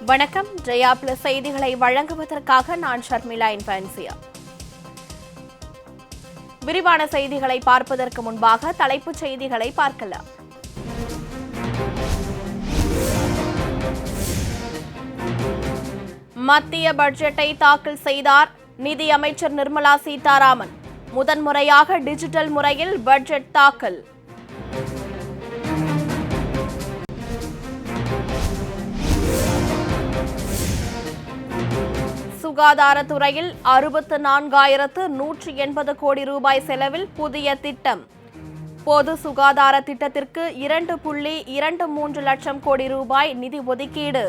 வணக்கம். ஜெயா பிளஸ் செய்திகளை வழங்குவதற்காக நான் ஷர்மிளா இன்ஃபான்சியா. விரிவான செய்திகளை பார்ப்பதற்கு முன்பாக தலைப்புச் செய்திகளை பார்க்கலாம். மத்திய பட்ஜெட்டை தாக்கல் செய்தார் நிதி அமைச்சர் நிர்மலா சீதாராமன். முதன்முறையாக டிஜிட்டல் முறையில் பட்ஜெட் தாக்கல். சுகாதாரத்துறையில் 64,180 கோடி ரூபாய் செலவில் புதிய திட்டம். பொது சுகாதார திட்டத்திற்கு 2.23 லட்சம் கோடி ரூபாய் நிதி ஒதுக்கீடு.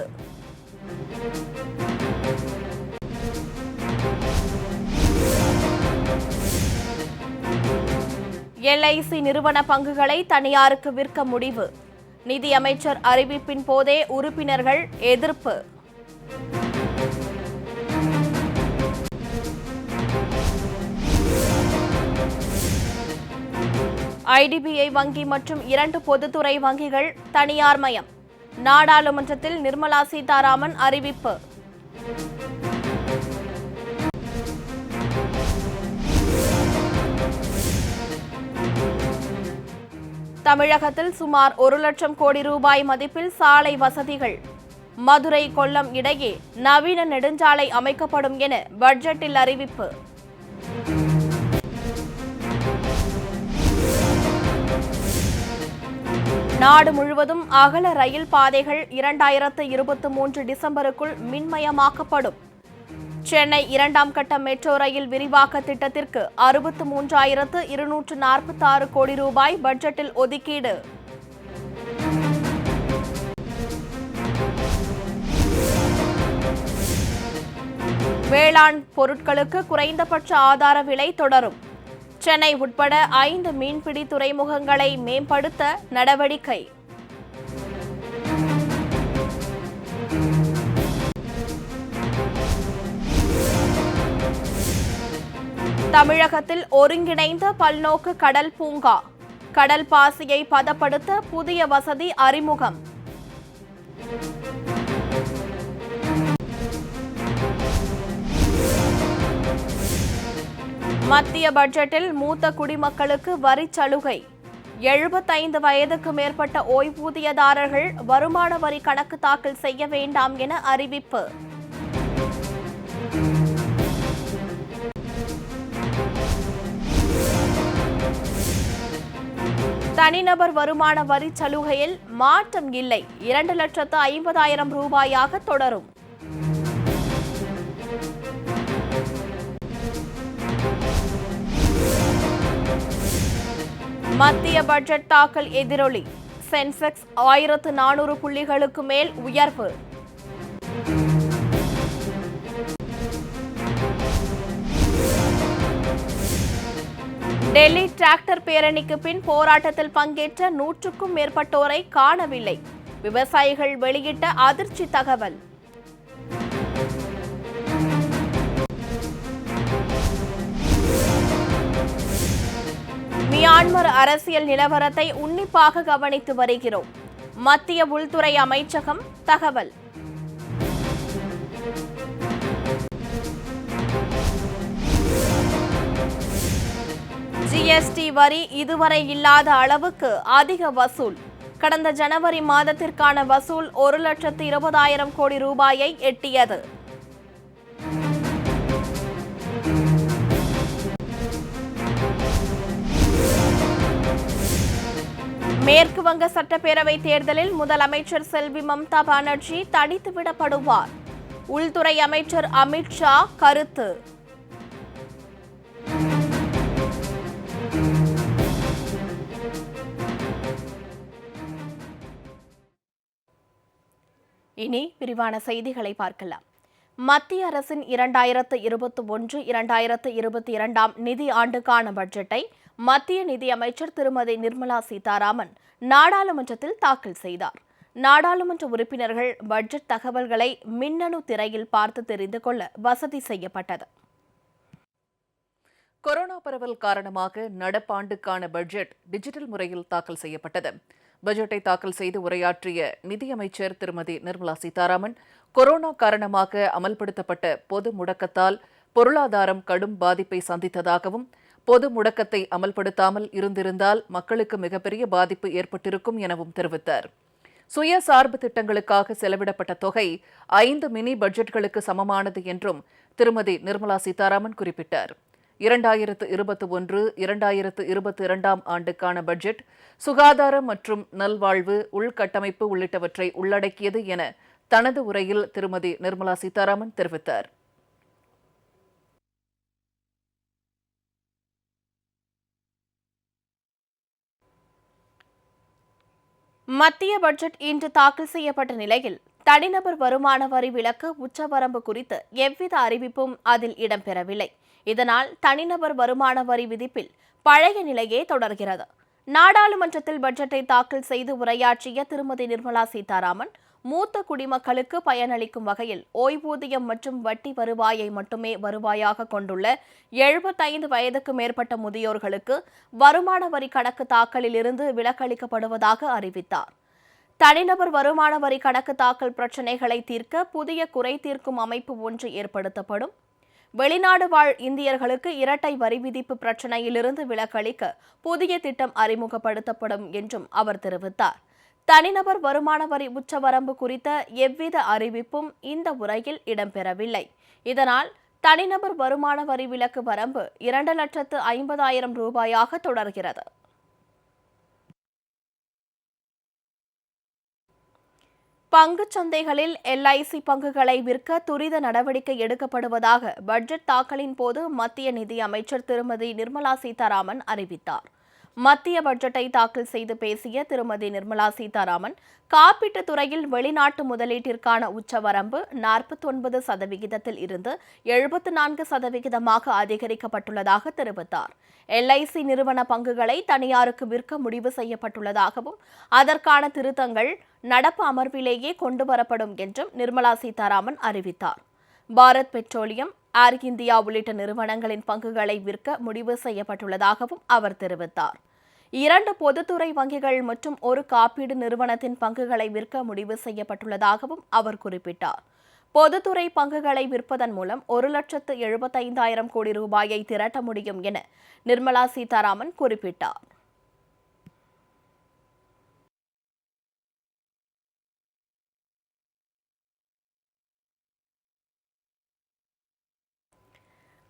LIC நிறுவன பங்குகளை தனியாருக்கு விற்க முடிவு. நிதி அமைச்சர் அறிவிப்பின் போதே உறுப்பினர்கள் எதிர்ப்பு. IDBI வங்கி மற்றும் 2 பொதுத்துறை வங்கிகள் தனியார் மயம். நாடாளுமன்றத்தில் நிர்மலா சீதாராமன் அறிவிப்பு. தமிழகத்தில் சுமார் 1 லட்சம் கோடி ரூபாய் மதிப்பில் சாலை வசதிகள். மதுரை கொல்லம் இடையே நவீன நெடுஞ்சாலை அமைக்கப்படும் என பட்ஜெட்டில் அறிவிப்பு. நாடு முழுவதும் அகல ரயில் பாதைகள் 2023 டிசம்பருக்குள் மின்மயமாக்கப்படும். சென்னை 2ஆம் கட்ட மெட்ரோ ரயில் விரிவாக்க திட்டத்திற்கு 63,246 கோடி ரூபாய் பட்ஜெட்டில் ஒதுக்கீடு. வேளாண் பொருட்களுக்கு குறைந்தபட்ச ஆதார விலை தொடரும். சென்னை உட்பட 5 மீன்பிடி துறைமுகங்களை மேம்படுத்த நடவடிக்கை. தமிழகத்தில் ஒருங்கிணைந்த பல்நோக்கு கடல் பூங்கா. கடல் பாசியை பதப்படுத்த புதிய வசதி அறிமுகம். மத்திய பட்ஜெட்டில் மூத்த குடிமக்களுக்கு வரிச் சலுகை. 75 வயதுக்கு மேற்பட்ட ஓய்வூதியதாரர்கள் வருமான வரி கணக்கு தாக்கல் செய்ய வேண்டாம் என அறிவிப்பு. தனிநபர் வருமான வரி சலுகையில் மாற்றம் இல்லை. 2,50,000 ரூபாயாக தொடரும். மத்திய பட்ஜெட் தாக்கல் எதிரொலி. சென்செக்ஸ் 1,400 புள்ளிகளுக்கு மேல் உயர்வு. டெல்லி டிராக்டர் பேரணிக்கு பின் போராட்டத்தில் பங்கேற்ற 100க்கும் மேற்பட்டோரை காணவில்லை. விவசாயிகள் வெளியிட்ட அதிர்ச்சி தகவல். மியான்மர் அரசியல் நிலவரத்தை உன்னிப்பாக கவனித்து வருகிறோம். மத்திய உள்துறை அமைச்சகம் தகவல். GST வரி இதுவரை இல்லாத அளவுக்கு அதிக வசூல். கடந்த ஜனவரி மாதத்திற்கான வசூல் 1,20,000 கோடி ரூபாயை எட்டியது. மேற்கு வங்க சட்டப்பேரவை தேர்தலில் முதலமைச்சர் செல்வி மம்தா பானர்ஜி தனித்து விடப்படுவார். உள்துறை அமைச்சர் அமித் ஷா கருத்து. இனி விரிவான செய்திகளை பார்க்கலாம். மத்திய அரசின் 2021-2022 நிதி ஆண்டுக்கான பட்ஜெட்டை மத்திய நிதியமைச்சர் திருமதி நிர்மலா சீதாராமன் நாடாளுமன்றத்தில் தாக்கல் செய்தார். நாடாளுமன்ற உறுப்பினர்கள் பட்ஜெட் தகவல்களை மின்னணு திரையில் பார்த்து தெரிந்து கொள்ள வசதி செய்யப்பட்டது. கொரோனா பரவல் காரணமாக நடப்பாண்டுக்கான பட்ஜெட் டிஜிட்டல் முறையில் தாக்கல் செய்யப்பட்டது. பட்ஜெட்டை தாக்கல் செய்து உரையாற்றிய நிதியமைச்சர் திருமதி நிர்மலா சீதாராமன், கொரோனா காரணமாக அமல்படுத்தப்பட்ட பொது முடக்கத்தால் பொருளாதாரம் கடும் பாதிப்பை சந்தித்ததாகவும், பொது முடக்கத்தை அமல்படுத்தாமல் இருந்திருந்தால் மக்களுக்கு மிகப்பெரிய பாதிப்பு ஏற்பட்டிருக்கும் எனவும் தெரிவித்தார். சுயசார்பு திட்டங்களுக்காக செலவிடப்பட்ட தொகை 5 மினி பட்ஜெட்களுக்கு சமமானது என்றும் திருமதி நிர்மலா சீதாராமன் குறிப்பிட்டார். 2021-2022 ஆண்டுக்கான பட்ஜெட் சுகாதாரம் மற்றும் நல்வாழ்வு, உள்கட்டமைப்பு உள்ளிட்டவற்றை உள்ளடக்கியது என தனது உரையில் திருமதி நிர்மலா சீதாராமன் தெரிவித்தார். மத்திய பட்ஜெட் இன்று தாக்கல் செய்யப்பட்ட நிலையில் தனிநபர் வருமான வரி விலக்கு உச்சவரம்பு குறித்து எவ்வித அறிவிப்பும் அதில் இடம்பெறவில்லை. இதனால் தனிநபர் வருமான வரி விதிப்பில் பழைய நிலையே தொடர்கிறது. நாடாளுமன்றத்தில் பட்ஜெட்டை தாக்கல் செய்து உரையாற்றிய திருமதி நிர்மலா சீதாராமன், மூத்த குடிமக்களுக்கு பயனளிக்கும் வகையில் ஓய்வூதியம் மற்றும் வட்டி வருவாயை மட்டுமே வருவாயாக கொண்டுள்ள 75 வயதுக்கு மேற்பட்ட முதியோர்களுக்கு வருமான வரி கணக்கு தாக்கலில் இருந்து விலக்களிக்கப்படுவதாக அறிவித்தார். தனிநபர் வருமான வரி கணக்கு தாக்கல் பிரச்சினைகளை தீர்க்க புதிய குறை தீர்க்கும் அமைப்பு ஒன்று ஏற்படுத்தப்படும். வெளிநாடு வாழ் இந்தியர்களுக்கு இரட்டை வரி விதிப்பு பிரச்சினையிலிருந்து விலக்களிக்க புதிய திட்டம் அறிமுகப்படுத்தப்படும் என்றும் அவர் தெரிவித்தார். தனிநபர் வருமான வரி உச்சவரம்பு குறித்த எவ்வித அறிவிப்பும் இந்த உரையில் இடம்பெறவில்லை. இதனால் தனிநபர் வருமான வரி விலக்கு வரம்பு 2,50,000 ரூபாயாக தொடர்கிறது. பங்குச் சந்தைகளில் LIC பங்குகளை விற்க துரித நடவடிக்கை எடுக்கப்படுவதாக பட்ஜெட் தாக்கலின் போது மத்திய நிதி அமைச்சர் திருமதி நிர்மலா சீதாராமன் அறிவித்தார். மத்திய பட்ஜெட்டை தாக்கல் செய்து பேசிய திருமதி நிர்மலா சீதாராமன், காப்பீட்டுத் துறையில் வெளிநாட்டு முதலீட்டிற்கான உச்சவரம்பு 49% இருந்து 74% அதிகரிக்கப்பட்டுள்ளதாக தெரிவித்தார். LIC நிறுவன பங்குகளை தனியாருக்கு விற்க முடிவு செய்யப்பட்டுள்ளதாகவும், அதற்கான திருத்தங்கள் நடப்பு அமர்விலேயே கொண்டுவரப்படும் என்றும் நிர்மலா சீதாராமன் அறிவித்தார். பாரத் பெட்ரோலியம், ஏர் இந்தியா உள்ளிட்ட நிறுவனங்களின் பங்குகளை விற்க முடிவு செய்யப்பட்டுள்ளதாகவும் அவர் தெரிவித்தார். 2 பொதுத்துறை வங்கிகள் மற்றும் ஒரு காப்பீடு நிறுவனத்தின் பங்குகளை விற்க முடிவு செய்யப்பட்டுள்ளதாகவும் அவர் குறிப்பிட்டார். பொதுத்துறை பங்குகளை விற்பதன் மூலம் 1,75,000 கோடி ரூபாயை திரட்ட முடியும் என நிர்மலா சீதாராமன் குறிப்பிட்டார்.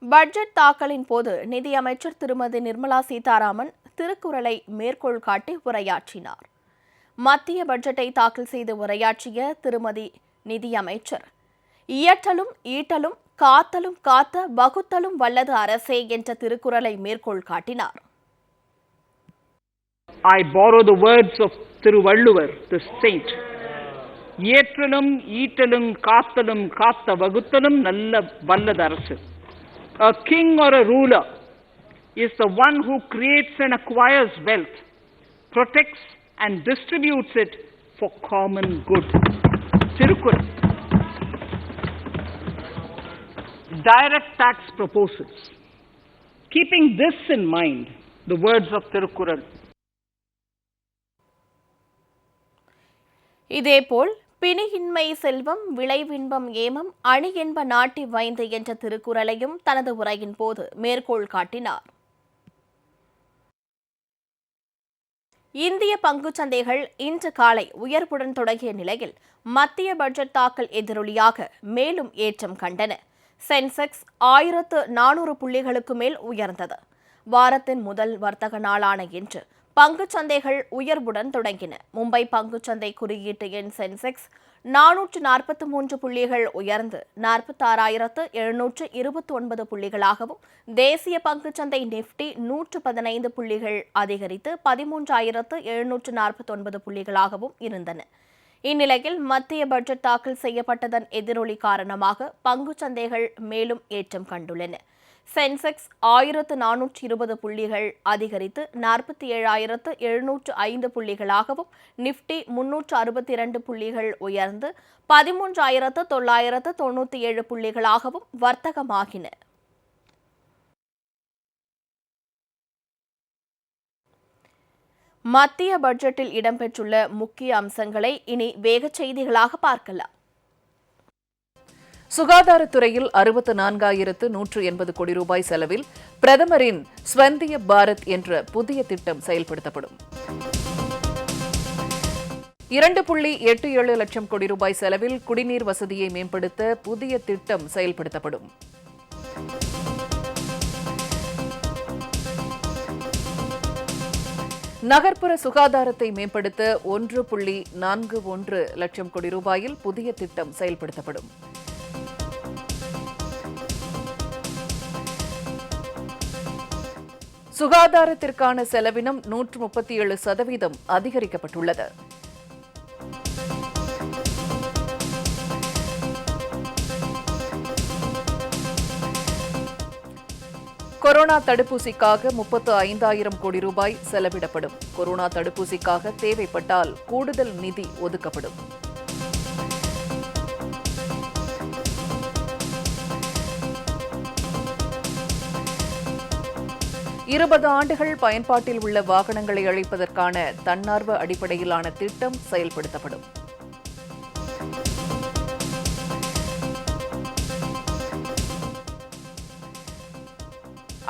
பட்ஜெட் தாக்கலின் போது நிதியமைச்சர் திருமதி நிர்மலா சீதாராமன் திருக்குறளை மேற்கோள் காட்டி உரையாற்றினார். மத்திய பட்ஜெட்டை தாக்கல் செய்து உரையாற்றிய திருமதி நிதியமைச்சர், இயற்றலும் ஈட்டலும் காத்தலும் காத்த வகுத்தலும் வல்லது அரசே என்ற திருக்குறளை மேற்கோள் காட்டினார். I borrow the words of Thiruvalluvar, the saint. இயற்றலும் ஈட்டலும் காத்தலும் காத்த வகுத்தலும் நல்ல வல்லது அரசு. A king or a ruler is the one who creates and acquires wealth, protects and distributes it for common good. Tirukkural. Direct tax proposals. Keeping this in mind, the words of Tirukkural. இதேபோல் பிணியின்மை செல்வம், விளைவின்பம் ஏமம், அணி என்ப நாட்டி வைந்து என்ற திருக்குறளையும் தனது உரையின் போது மேற்கோள் காட்டினார். இந்திய பங்குச்சந்தைகள் இன்று காலை உயர்வுடன் தொடங்கிய நிலையில் மத்திய பட்ஜெட் தாக்கல் எதிரொலியாக மேலும் ஏற்றம் கண்டன. சென்செக்ஸ் 1,400 புள்ளிகளுக்கு மேல் உயர்ந்தது. வாரத்தின் முதல் வர்த்தக நாளான இன்று பங்குச்சந்தைகள் உயர்வுடன் தொடங்கின. மும்பை பங்குச்சந்தை குறியீட்டு எண் சென்செக்ஸ் 443 புள்ளிகள் உயர்ந்து 46,729 புள்ளிகளாகவும், தேசிய பங்குச்சந்தை நிப்டி 115 புள்ளிகள் அதிகரித்து 13,749 புள்ளிகளாகவும் இருந்தன. இந்நிலையில் மத்திய பட்ஜெட் தாக்கல் செய்யப்பட்டதன் எதிரொலி காரணமாக பங்குச்சந்தைகள் மேலும் ஏற்றம் கண்டுள்ளன. சென்செக்ஸ் 1,420 புள்ளிகள் அதிகரித்து 47,705 புள்ளிகளாகவும், நிப்டி 362 புள்ளிகள் உயர்ந்து 13,997 புள்ளிகளாகவும் வர்த்தகமாகின. மத்திய பட்ஜெட்டில் இடம்பெற்றுள்ள முக்கிய அம்சங்களை இனி வேகச் செய்திகளாக பார்க்கலாம். சுகாதாரத்துறையில் 64,180 கோடி ரூபாய் செலவில் பிரதமரின் ஸ்வந்திய பாரத் என்ற புதிய திட்டம் செயல்படுத்தப்படும். 2.87 லட்சம் கோடி ரூபாய் செலவில் குடிநீர் வசதியை மேம்படுத்த புதிய திட்டம் செயல்படுத்தப்படும். நகர்ப்புற சுகாதாரத்தை மேம்படுத்த 1.41 லட்சம் கோடி ரூபாயில் புதிய திட்டம் செயல்படுத்தப்படும். சுகாதாரத்திற்கான செலவினம் 137% அதிகரிக்கப்பட்டுள்ளது. கொரோனா தடுப்பூசிக்காக 35,000 கோடி ரூபாய் செலவிடப்படும். கொரோனா தடுப்பூசிக்காக தேவைப்பட்டால் கூடுதல் நிதி ஒதுக்கப்படும். இருபது ஆண்டுகள் பயன்பாட்டில் உள்ள வாகனங்களை அழிப்பதற்கான தன்னார்வ அடிப்படையிலான திட்டம் செயல்படுத்தப்படும்.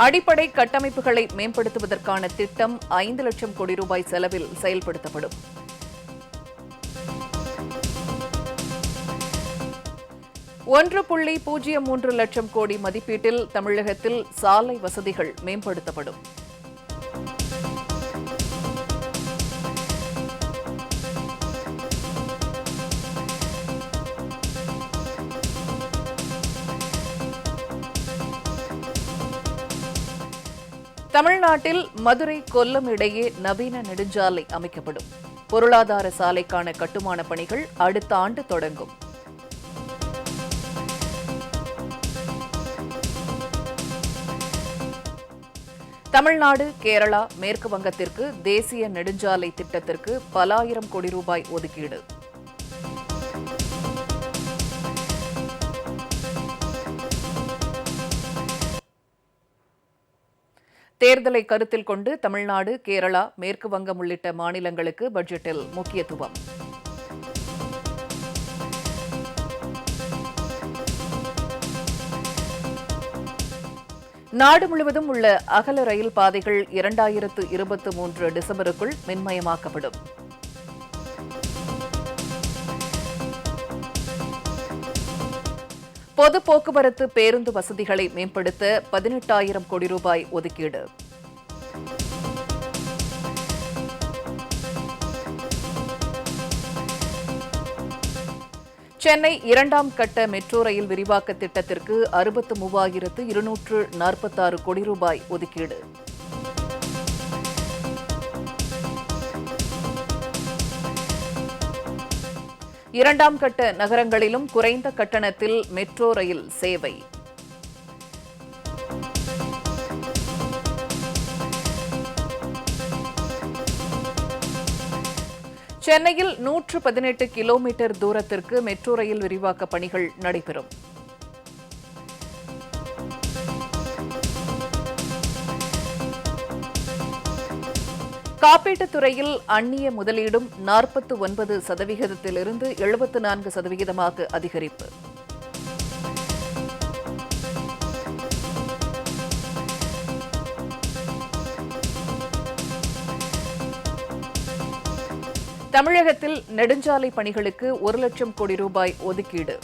அடிப்படை கட்டமைப்புகளை மேம்படுத்துவதற்கான திட்டம் 5 லட்சம் கோடி ரூபாய் செலவில் செயல்படுத்தப்படும். $1.03 லட்சம் கோடி மதிப்பீட்டில் தமிழகத்தில் சாலை வசதிகள் மேம்படுத்தப்படும். தமிழ்நாட்டில் மதுரை கொல்லம் இடையே நவீன நெடுஞ்சாலை அமைக்கப்படும். பொருளாதார சாலைக்கான கட்டுமான பணிகள் அடுத்த ஆண்டு தொடங்கும். தமிழ்நாடு, கேரளா, மேற்கு வங்கத்திற்கு தேசிய நெடுஞ்சாலை திட்டத்திற்கு பல ஆயிரம் கோடி ரூபாய் ஒதுக்கீடு. தேர்தலை கருத்தில் கொண்டு தமிழ்நாடு, கேரளா, மேற்கு வங்கம் உள்ளிட்ட மாநிலங்களுக்கு பட்ஜெட்டில் முக்கியத்துவம். நாடு முழுவதும் உள்ள அகல ரயில் பாதைகள் 2023 டிசம்பருக்குள் மின்மயமாக்கப்படும். பொது போக்குவரத்து பேருந்து வசதிகளை மேம்படுத்த 18,000 கோடி ரூபாய் ஒதுக்கீடு. சென்னை 2ஆம் கட்ட மெட்ரோ ரயில் விரிவாக்க திட்டத்திற்கு 63,246 கோடி ரூபாய் ஒதுக்கீடு. இரண்டாம் கட்ட நகரங்களிலும் குறைந்த கட்டணத்தில் மெட்ரோ ரயில் சேவை. சென்னையில் 118 கிலோமீட்டர் தூரத்திற்கு மெட்ரோ ரயில் விரிவாக்க பணிகள் நடைபெறும். காப்பீட்டுத் துறையில் அந்நிய முதலீடும் 49% 74% அதிகரிப்பு. தமிழகத்தில் நெடுஞ்சாலை பணிகளுக்கு 1 லட்சம் கோடி ரூபாய் ஒதுக்கீடு.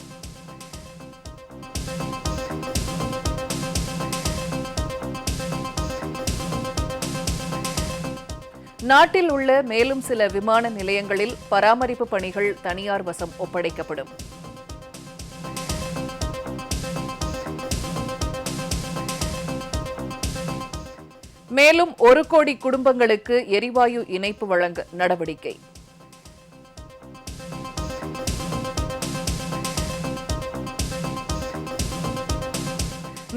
நாட்டில் உள்ள மேலும் சில விமான நிலையங்களில் பராமரிப்பு பணிகள் தனியார் வசம் ஒப்படைக்கப்படும். மேலும் 1 கோடி குடும்பங்களுக்கு எரிவாயு இணைப்பு வழங்க நடவடிக்கை.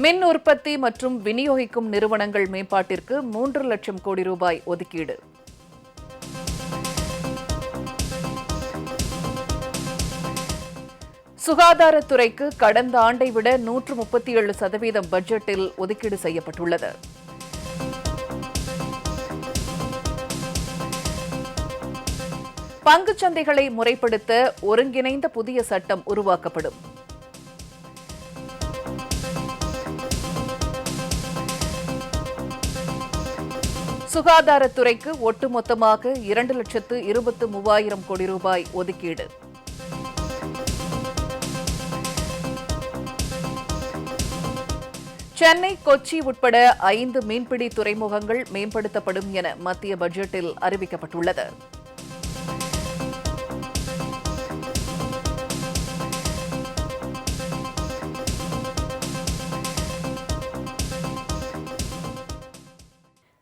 மின் உற்பத்தி மற்றும் விநியோகிக்கும் நிறுவனங்கள் மேம்பாட்டிற்கு 3 லட்சம் கோடி ரூபாய் ஒதுக்கீடு. சுகாதாரத்துறைக்கு கடந்த ஆண்டை விட 137% பட்ஜெட்டில் ஒதுக்கீடு செய்யப்பட்டுள்ளது. பங்குச் சந்தைகளை முறைப்படுத்த ஒருங்கிணைந்த புதிய சட்டம் உருவாக்கப்படும். சுகாதாரத்துறைக்கு ஒட்டுமொத்தமாக 2,23,000 கோடி ரூபாய் ஒதுக்கீடு. சென்னை, கொச்சி உட்பட 5 மீன்பிடி துறைமுகங்கள் மேம்படுத்தப்படும் என மத்திய பட்ஜெட்டில் அறிவிக்கப்பட்டுள்ளது.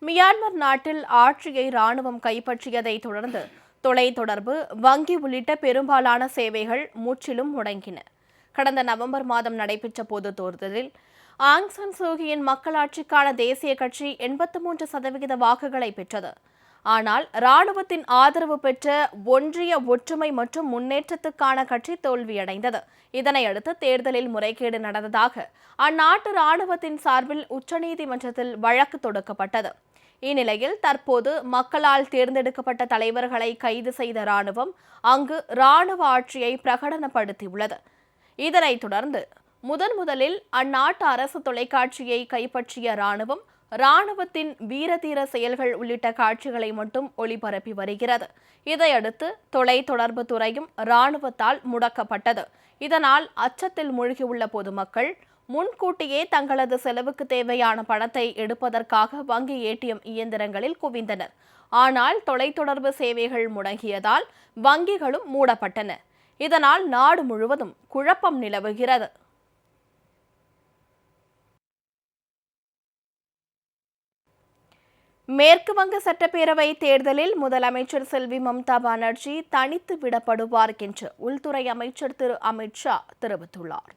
மியான்மர் நாட்டில் ஆட்சியை ராணுவம் கைப்பற்றியதை தொடர்ந்து தொலைத்தொடர்பு, வங்கி உள்ளிட்ட பெரும்பாலான சேவைகள் முற்றிலும் முடங்கின. கடந்த நவம்பர் மாதம் நடைபெற்ற பொதுத் தேர்தலில் ஆங் சான் சூகியின் மக்களாட்சிக்கான தேசிய கட்சி 83% வாக்குகளை பெற்றது. ஆனால் ராணுவத்தின் ஆதரவு பெற்ற ஒன்றிய ஒற்றுமை மற்றும் முன்னேற்றத்துக்கான கட்சி தோல்வியடைந்தது. இதனையடுத்து தேர்தலில் முறைகேடு நடந்ததாக அந்நாட்டு ராணுவத்தின் சார்பில் உச்சநீதிமன்றத்தில் வழக்கு தொடுக்கப்பட்டது. இந்நிலையில் தற்போது மக்களால் தேர்ந்தெடுக்கப்பட்ட தலைவர்களை கைது செய்த ராணுவம் அங்கு ராணுவ ஆட்சியை பிரகடனப்படுத்தியுள்ளது. இதனைத் தொடர்ந்து முதலில் அந்நாட்டு அரசு தொலைக்காட்சியை கைப்பற்றிய ராணுவத்தின் வீரதீர செயல்கள் உள்ளிட்ட காட்சிகளை மட்டும் ஒளிபரப்பி வருகிறது. இதையடுத்து தொலைத்தொடர்பு துறையும் ராணுவத்தால் முடக்கப்பட்டது. இதனால் அச்சத்தில் மூழ்கியுள்ள பொதுமக்கள் முன்கூட்டியே தங்களது செலவுக்கு தேவையான பணத்தை எடுப்பதற்காக வங்கி ATM இயந்திரங்களில் குவிந்தனர். ஆனால் தொலைத்தொடர்பு சேவைகள் முடங்கியதால் வங்கிகளும் மூடப்பட்டன. இதனால் நாடு முழுவதும் குழப்பம் நிலவுகிறது. மேற்கு வங்க சட்டப்பேரவை தேர்தலில் முதலமைச்சர் செல்வி மம்தா பானர்ஜி தனித்து விடப்படுவார் என்று உள்துறை அமைச்சர் திரு அமித் ஷா தெரிவித்துள்ளார்.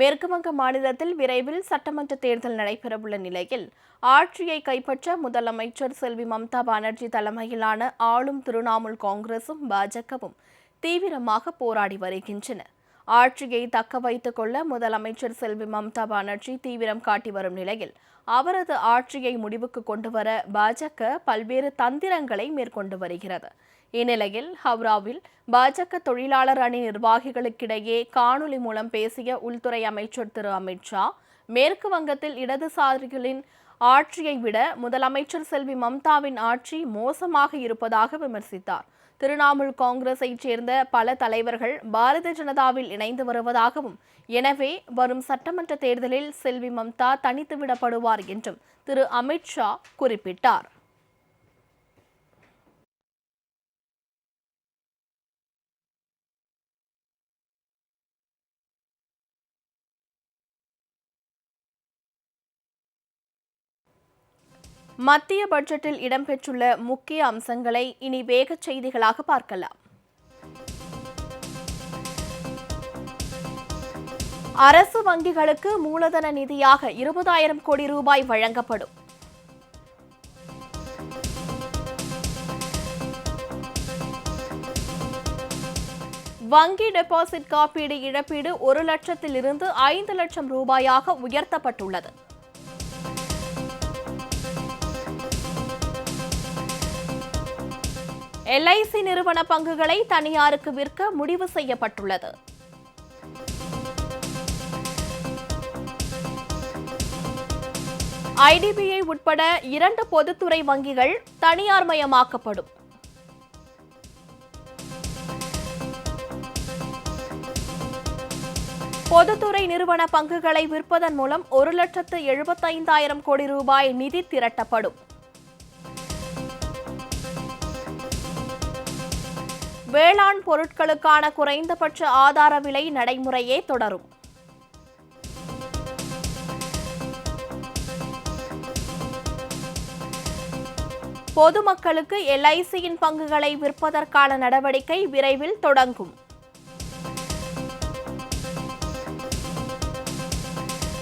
மேற்கு வங்க மாநிலத்தில் விரைவில் சட்டமன்ற தேர்தல் நடைபெறவுள்ள நிலையில் ஆட்சியை கைப்பற்ற முதலமைச்சர் செல்வி மம்தா பானர்ஜி தலைமையிலான ஆளும் திரிணாமுல் காங்கிரசும் பாஜகவும் தீவிரமாக போராடி வருகின்றன. ஆட்சியை தக்க வைத்துக் கொள்ள முதலமைச்சர் செல்வி மம்தா பானர்ஜி தீவிரம் காட்டி வரும் நிலையில் அவரது ஆட்சியை முடிவுக்கு கொண்டுவர பாஜக பல்வேறு தந்திரங்களை மேற்கொண்டு வருகிறது. இந்நிலையில் ஹவ்ராவில் பாஜக தொழிலாளர் அணி நிர்வாகிகளுக்கிடையே காணொலி மூலம் பேசிய உள்துறை அமைச்சர் திரு அமித் ஷா, மேற்கு வங்கத்தில் இடதுசாரிகளின் ஆட்சியை விட முதலமைச்சர் செல்வி மம்தாவின் ஆட்சி மோசமாக இருப்பதாக விமர்சித்தார். திரிணாமுல் காங்கிரஸைச் சேர்ந்த பல தலைவர்கள் பாரதிய ஜனதாவில் இணைந்து வருவதாகவும், எனவே வரும் சட்டமன்ற தேர்தலில் செல்வி மம்தா தனித்து விடப்படுவார் என்றும் திரு அமித் ஷா குறிப்பிட்டார். மத்திய பட்ஜெட்டில் இடம்பெற்றுள்ள முக்கிய அம்சங்களை இனி வேகச் செய்திகளாக பார்க்கலாம். அரசு வங்கிகளுக்கு மூலதன நிதியாக 20,000 கோடி ரூபாய் வழங்கப்படும். வங்கி டெபாசிட் காப்பீடு இழப்பீடு 1 லட்சத்திலிருந்து 5 லட்சம் ரூபாயாக உயர்த்தப்பட்டுள்ளது. LIC நிறுவன பங்குகளை தனியாருக்கு விற்க முடிவு செய்யப்பட்டுள்ளது. IDBI உட்பட 2 பொதுத்துறை வங்கிகள் தனியார்மயமாக்கப்படும். பொதுத்துறை நிறுவன பங்குகளை விற்பதன் மூலம் 1,75,000 கோடி ரூபாய் நிதி திரட்டப்படும். வேளாண் பொருட்களுக்கான குறைந்தபட்ச ஆதார விலை நடைமுறையே தொடரும். பொதுமக்களுக்கு LICயின் பங்குகளை விற்பதற்கான நடவடிக்கை விரைவில் தொடங்கும்.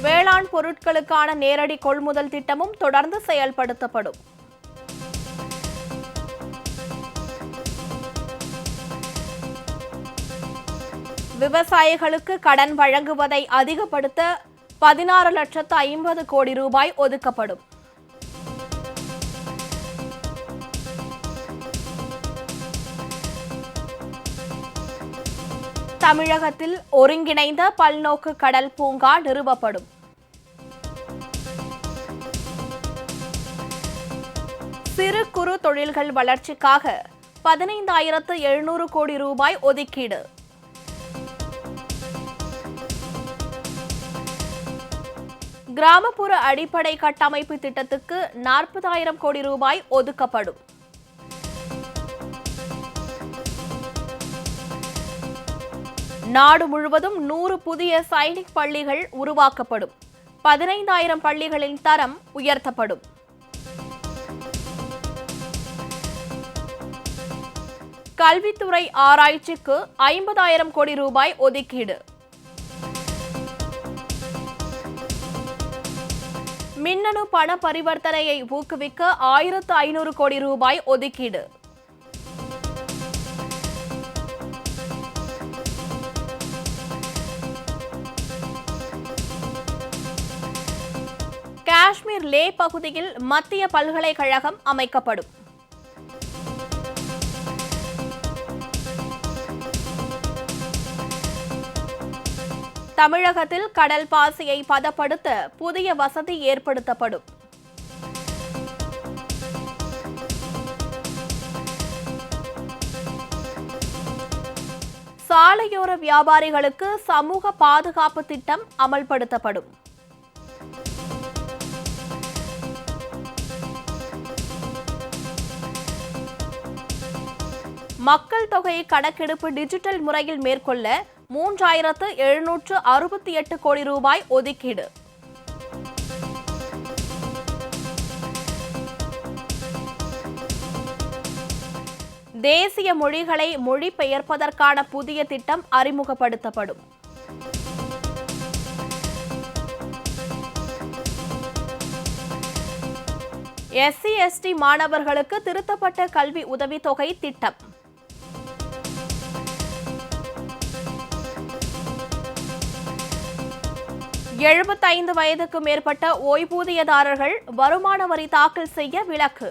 வேளாண் பொருட்களுக்கான நேரடி கொள்முதல் திட்டமும் தொடர்ந்து செயல்படுத்தப்படும். விவசாயிகளுக்கு கடன் வழங்குவதை அதிகப்படுத்த 16,50,00,000 கோடி ரூபாய் ஒதுக்கப்படும். தமிழகத்தில் ஒருங்கிணைந்த பல்நோக்கு கடல் பூங்கா நிறுவப்படும். சிறு சிறு குறு தொழில்கள் வளர்ச்சிக்காக 15,700 கோடி ரூபாய் ஒதுக்கீடு. கிராமப்புற அடிப்படை கட்டமைப்பு திட்டத்துக்கு 40,000 கோடி ரூபாய் ஒதுக்கப்படும். நாடு முழுவதும் 100 புதிய சைனிக் பள்ளிகள் உருவாக்கப்படும். 15,000 பள்ளிகளின் தரம் உயர்த்தப்படும். கல்வித்துறை ஆராய்ச்சிக்கு 50,000 கோடி ரூபாய் ஒதுக்கீடு. மின்னணு பண பரிவர்த்தனையை ஊக்குவிக்க 1,500 கோடி ரூபாய் ஒதுக்கீடு. காஷ்மீர் லே பகுதியில் மத்திய பல்கலைக்கழகம் அமைக்கப்படும். தமிழகத்தில் கடல் பாசியை பதப்படுத்த புதிய வசதி ஏற்படுத்தப்படும். சாலையோர வியாபாரிகளுக்கு சமூக பாதுகாப்பு திட்டம் அமல்படுத்தப்படும். மக்கள் தொகை கணக்கெடுப்பு டிஜிட்டல் முறையில் மேற்கொள்ள 3,768 கோடி ரூபாய் ஒதுக்கீடு. தேசிய மொழிகளை மொழிபெயர்ப்பதற்கான புதிய திட்டம் அறிமுகப்படுத்தப்படும். SC/ST மாணவர்களுக்கு திருத்தப்பட்ட கல்வி உதவித்தொகை திட்டம். எழுபத்தைந்து வயதுக்கு மேற்பட்ட ஓய்வூதியதாரர்கள் வருமான வரி தாக்கல் செய்ய விலக்கு.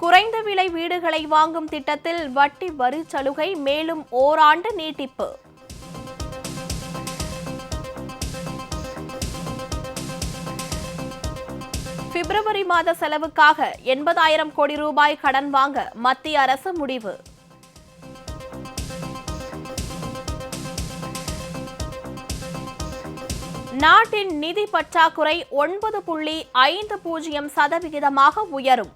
குறைந்த விலை வீடுகளை வாங்கும் திட்டத்தில் வட்டி வரி சலுகை மேலும் ஓராண்டு நீட்டிப்பு. பிப்ரவரி மாத செலவுக்காக 80,000 கோடி ரூபாய் கடன் வாங்க மத்திய அரசு முடிவு. நாட்டின் நிதி பற்றாக்குறை 9.50% உயரும்.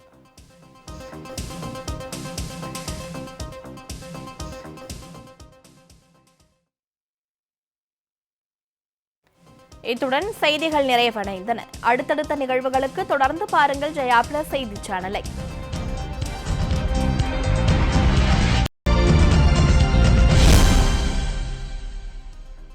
இத்துடன் செய்திகள் நிறைவடைந்தன. அடுத்தடுத்த நிகழ்வுகளுக்கு தொடர்ந்து பாருங்கள் ஜெயா பிளஸ் செய்தி சேனலை.